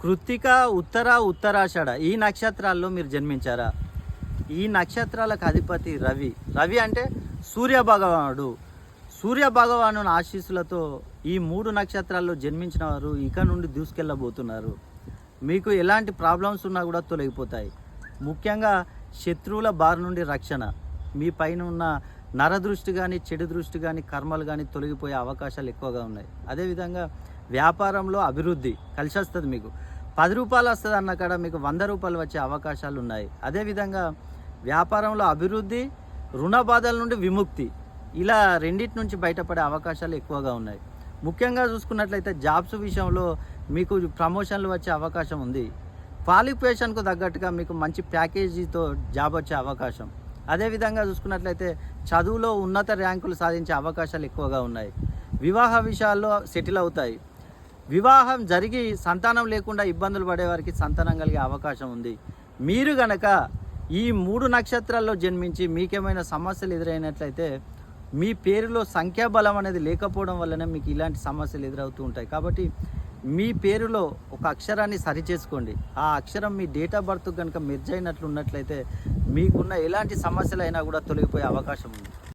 కృత్తిక, ఉత్తర, ఉత్తరాషాఢ ఈ నక్షత్రాల్లో మీరు జన్మించారా? ఈ నక్షత్రాలకు అధిపతి రవి. రవి అంటే సూర్య భగవానుడు. సూర్య భగవాను ఆశీస్సులతో ఈ 3 నక్షత్రాల్లో జన్మించిన వారు ఇక నుండి దూసుకెళ్ళబోతున్నారు. మీకు ఎలాంటి ప్రాబ్లమ్స్ ఉన్నా కూడా తొలగిపోతాయి. ముఖ్యంగా శత్రువుల బారి నుండి రక్షణ, మీ పైన ఉన్న నరదృష్టి కానీ, చెడు దృష్టి కానీ, కర్మలు కానీ తొలగిపోయే అవకాశాలు ఎక్కువగా ఉన్నాయి. అదేవిధంగా వ్యాపారంలో అభివృద్ధి కలిసి వస్తుంది. మీకు 10 రూపాయలు వస్తుంది అన్న కాడ మీకు 100 రూపాయలు వచ్చే అవకాశాలు ఉన్నాయి. అదేవిధంగా వ్యాపారంలో అభివృద్ధి, రుణ బాధల నుండి విముక్తి, ఇలా రెండింటి నుంచి బయటపడే అవకాశాలు ఎక్కువగా ఉన్నాయి. ముఖ్యంగా చూసుకున్నట్లయితే జాబ్స్ విషయంలో మీకు ప్రమోషన్లు వచ్చే అవకాశం ఉంది. క్వాలిఫికేషన్కు తగ్గట్టుగా మీకు మంచి ప్యాకేజీతో జాబ్ వచ్చే అవకాశం. అదేవిధంగా చూసుకున్నట్లయితే చదువులో ఉన్నత ర్యాంకులు సాధించే అవకాశాలు ఎక్కువగా ఉన్నాయి. వివాహ విషయాల్లో సెటిల్ అవుతాయి. వివాహం జరిగి సంతానం లేకుండా ఇబ్బందులు పడే వారికి సంతానం కలిగే అవకాశం ఉంది. మీరు గనక ఈ 3 నక్షత్రాల్లో జన్మించి మీకేమైనా సమస్యలు ఎదురైనట్లయితే మీ పేరులో సంఖ్యాబలం అనేది లేకపోవడం వల్లనే మీకు ఇలాంటి సమస్యలు ఎదురవుతూ ఉంటాయి. కాబట్టి మీ పేరులో ఒక అక్షరాన్ని సరిచేసుకోండి. ఆ అక్షరం మీ డేట్ ఆఫ్ బర్త్ కనుక మెర్జ్ అయినట్లు ఉన్నట్లయితే మీకున్న ఎలాంటి సమస్యలు అయినా కూడా తొలగిపోయే అవకాశం ఉంది.